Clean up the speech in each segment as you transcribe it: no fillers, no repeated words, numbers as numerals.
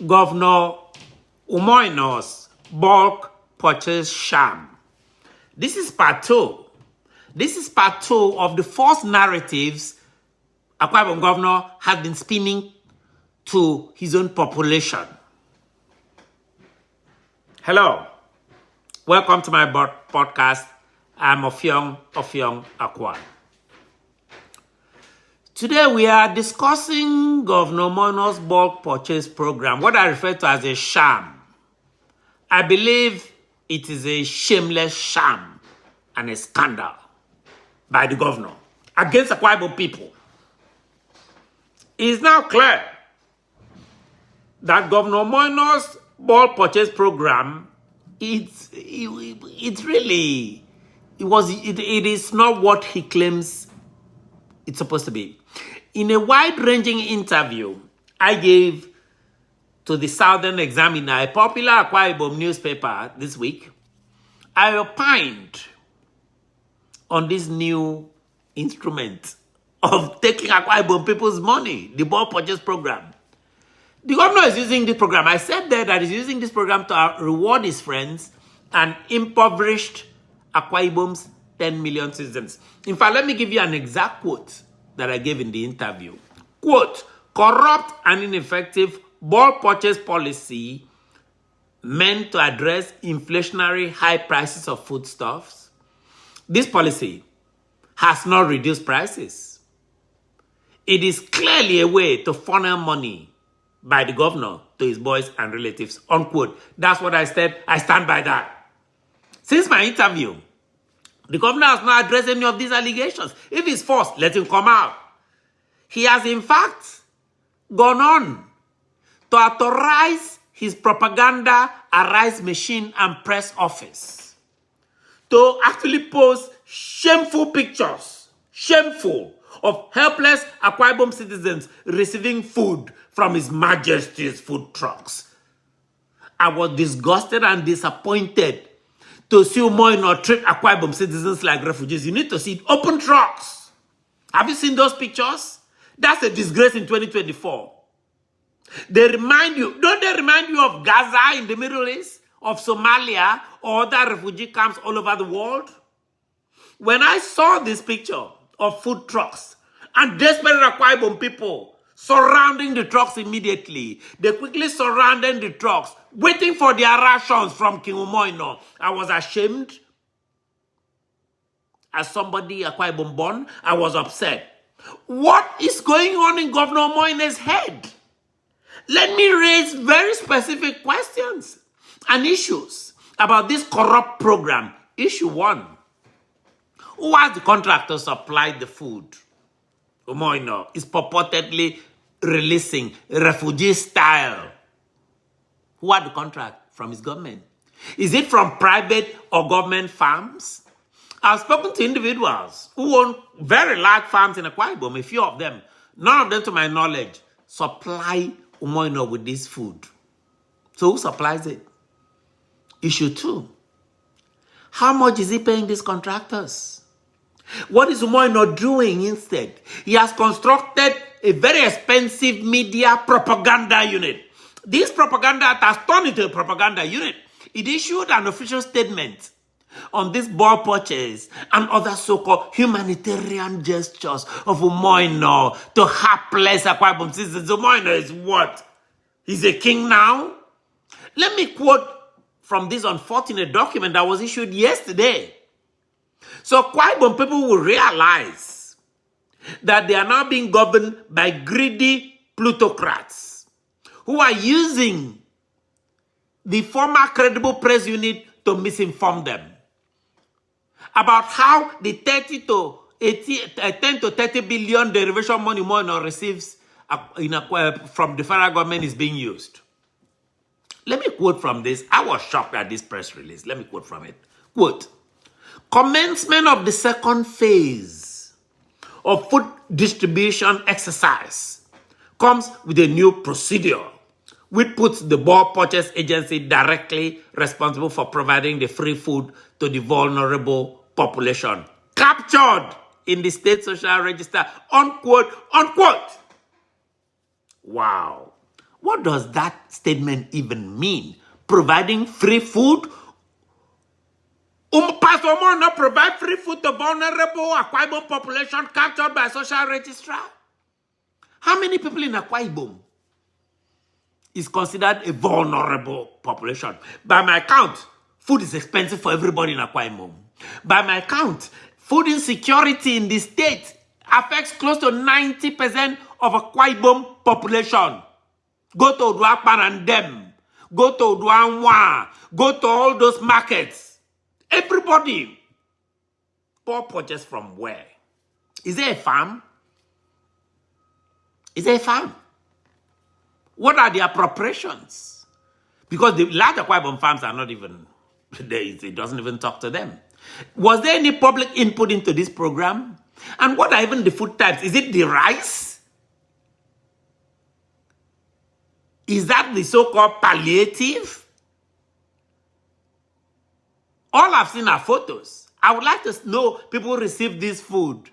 Governor Umoino's bulk purchase sham. This is part two. This is part two of the false narratives Akwa Ibom governor has been spinning to his own population. Hello. Welcome to my podcast. I'm Ofiong Akwa. Today we are discussing Governor Umoino's bulk purchase program, what I refer to as a sham. I believe it is a shameless sham and a scandal by the governor against Akwa Ibom people. It is now clear that Governor Umoino's bulk purchase program, it is not what he claims it's supposed to be. In a wide-ranging interview I gave to the Southern Examiner, a popular Akwa Ibom newspaper this week, I opined on this new instrument of taking Akwa Ibom people's money, the bulk purchase program. The governor is using this program. I said there that he's using this program to reward his friends and impoverished Akwa Ibom's 10 million citizens. In fact, let me give you an exact quote that I gave in the interview. Quote, corrupt and ineffective bulk purchase policy meant to address inflationary high prices of foodstuffs. This policy has not reduced prices. It is clearly a way to funnel money by the governor to his boys and relatives, unquote. That's what I said. I stand by that. Since my interview, the governor has not addressed any of these allegations. If it's false, let him come out. He has, in fact, gone on to authorize his propaganda arise machine and press office to actually post shameful pictures, of helpless Akwa Ibom citizens receiving food from His Majesty's food trucks. I was disgusted and disappointed to see Umoino treat Akwa Ibom citizens like refugees. You need to see it. Open trucks. Have you seen those pictures? That's a disgrace in 2024. Don't they remind you of Gaza in the Middle East, of Somalia, or other refugee camps all over the world? When I saw this picture of food trucks and desperate Akwa Ibom people surrounding the trucks immediately, they quickly surrounded the trucks, waiting for their rations from King Umoino. I was ashamed. As somebody Akwa Ibom born, I was upset. What is going on in Governor Umoino's head? Let me raise very specific questions and issues about this corrupt program. Issue one. Who has the contract to supply the food? Umoino is purportedly releasing refugee style. Who had the contract? From his government. Is it from private or government farms? I've spoken to individuals who own very large farms in Akwa Ibom, a few of them. None of them, to my knowledge, supply Umoino with this food. So who supplies it? Issue two. How much is he paying these contractors? What is Umoino doing instead? He has constructed a very expensive media propaganda unit. This propaganda has turned into a propaganda unit. It issued an official statement on this bulk purchase and other so-called humanitarian gestures of Umoino to hapless Akwa Ibom citizens. Umoino is what? He's a king now? Let me quote from this unfortunate document that was issued yesterday. So Akwa Ibom people will realize that they are now being governed by greedy plutocrats who are using the former credible press unit to misinform them about how the 10 to 30 billion derivation money Umoino receives from the federal government is being used. Let me quote from this. I was shocked at this press release. Let me quote from it. Quote, commencement of the second phase of food distribution exercise comes with a new procedure which puts the bulk purchase agency directly responsible for providing the free food to the vulnerable population. Captured in the state social register, unquote, unquote. Wow. What does that statement even mean? Providing free food? Pastor Omo not provide free food to vulnerable Akwa Ibom population captured by social registrar? How many people in Akwa Ibom is considered a vulnerable population? By my count, food is expensive for everybody in Akwa Ibom. By my count, food insecurity in the state affects close to 90% of Akwa Ibom population. Go to Oduakpan and them. Go to Oduanwa. Go to all those markets. Everybody. Poor purchase from where? Is there a farm? Is there a farm? What are the appropriations? Because the large Akwa Ibom farms are not even, it doesn't even talk to them. Was there any public input into this program? And what are even the food types? Is it the rice? Is that the so-called palliative? All I've seen are photos. I would like to know people receive this food.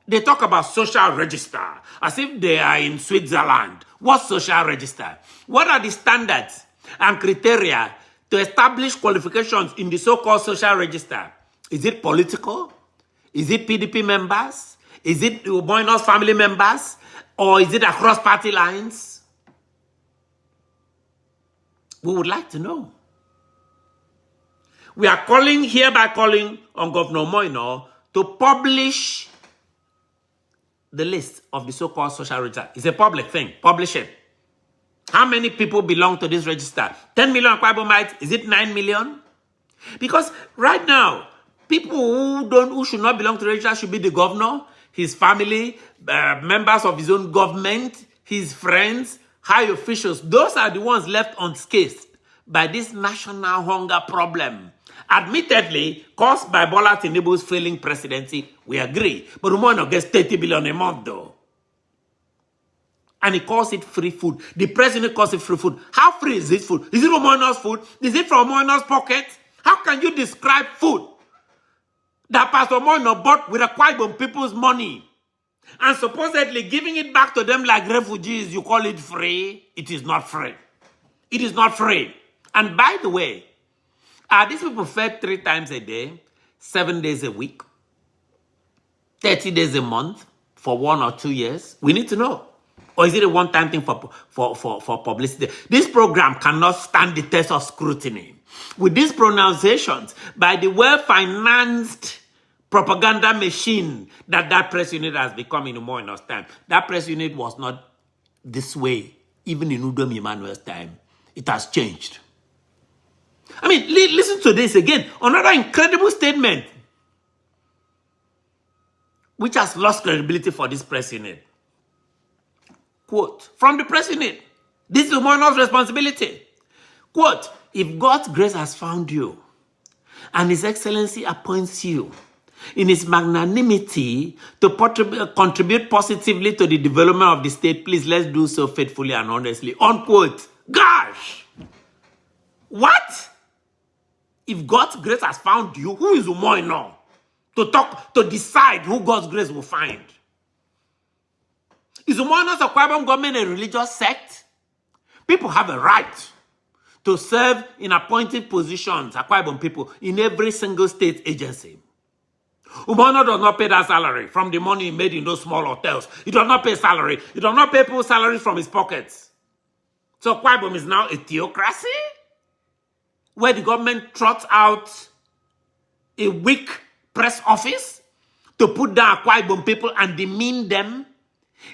They talk about social register as if they are in Switzerland. What's social register? What are the standards and criteria to establish qualifications in the so-called social register? Is it political? Is it PDP members? Is it Omoinos family members? Or is it across party lines? We would like to know. We are hereby calling on Governor Moino to publish the list of the so-called social register. It's a public thing. Publish it. How many people belong to this register? 10 million Akwa Ibomites? Is it 9 million? Because right now, people who should not belong to the register should be the governor, his family, members of his own government, his friends, high officials. Those are the ones left unscathed by this national hunger problem. Admittedly, caused by Bola Tinubu's failing presidency, we agree. But Umono gets 30 billion a month, though. And he calls it free food. The president calls it free food. How free is this food? Is it Umono's food? Is it from Umono's pocket? How can you describe food that Pastor Umono bought with Akwa Ibom people's money and supposedly giving it back to them like refugees? You call it free? It is not free. It is not free. And by the way, are these people fed 3 times a day, 7 days a week, 30 days a month for 1 or 2 years? We need to know. Or is it a one-time thing for publicity? This program cannot stand the test of scrutiny. With these pronunciations by the well-financed propaganda machine that press unit has become in Umoino's time. That press unit was not this way, even in Udom Emmanuel's time. It has changed. I mean, listen to this again. Another incredible statement, which has lost credibility for this press unit. Quote, from the press unit, this is Umoino's responsibility. Quote, if God's grace has found you, and His Excellency appoints you in His magnanimity to contribute positively to the development of the state, please let's do so faithfully and honestly. Unquote. Gosh! What? If God's grace has found you, who is Umoino to decide who God's grace will find? Is Umoino's Akwa Ibom government a religious sect? People have a right to serve in appointed positions, Akwa Ibom people, in every single state agency. Umoino does not pay that salary from the money he made in those small hotels. He does not pay salary. He does not pay people salaries from his pockets. So Akwa Ibom is now a theocracy, where the government trots out a weak press office to put down Akwa Ibom people and demean them.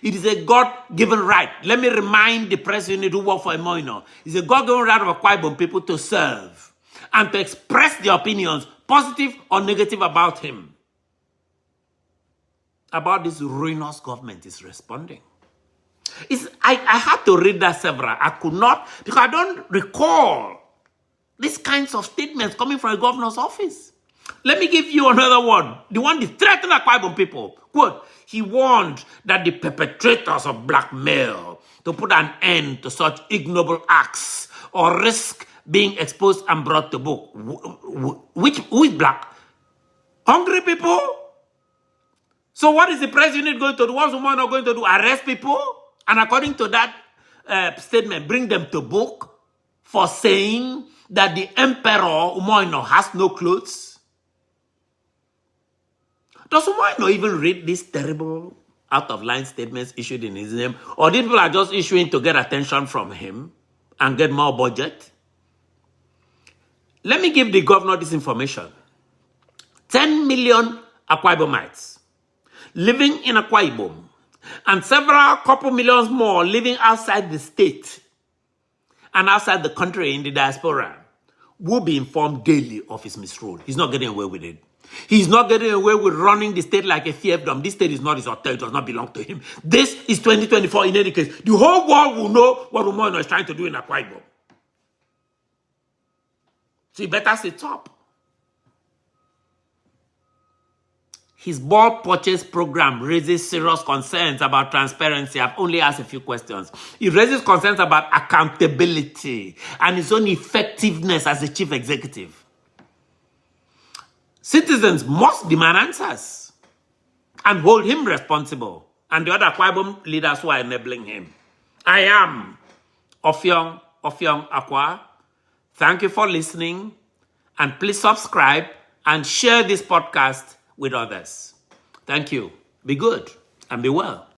It is a God-given right. Let me remind the press unit who work for Umoino. It's a God-given right of Akwa Ibom people to serve and to express their opinions, positive or negative, about him. About this ruinous government is responding. I had to read that several. I could not, because I don't recall these kinds of statements coming from a governor's office. Let me give you another one. The one that threatened Akwa Ibom people. Quote, he warned that the perpetrators of blackmail to put an end to such ignoble acts or risk being exposed and brought to book. Who is black? Hungry people? So what is the press unit going to do? What's Umoino going to do? Arrest people? And according to that statement, bring them to book for saying that the Emperor Umoino has no clothes. Does Umoino even read these terrible out-of-line statements issued in his name? Or these people are just issuing to get attention from him and get more budget? Let me give the governor this information. 10 million Akwa Ibomites living in Akwa Ibom and several couple millions more living outside the state and outside the country in the diaspora will be informed daily of his misrule. He's not getting away with it. He's not getting away with running the state like a fiefdom. This state is not his hotel. It does not belong to him. This is 2024 in any case. The whole world will know what Umoino is trying to do in Akwa Ibom. So you better sit up. His bulk purchase program raises serious concerns about transparency. I've only asked a few questions. It raises concerns about accountability and his own effectiveness as a chief executive. Citizens must demand answers and hold him responsible and the other Akwa Ibom leaders who are enabling him. I am Offiong Akwa. Thank you for listening, and please subscribe and share this podcast with others. Thank you. Be good and be well.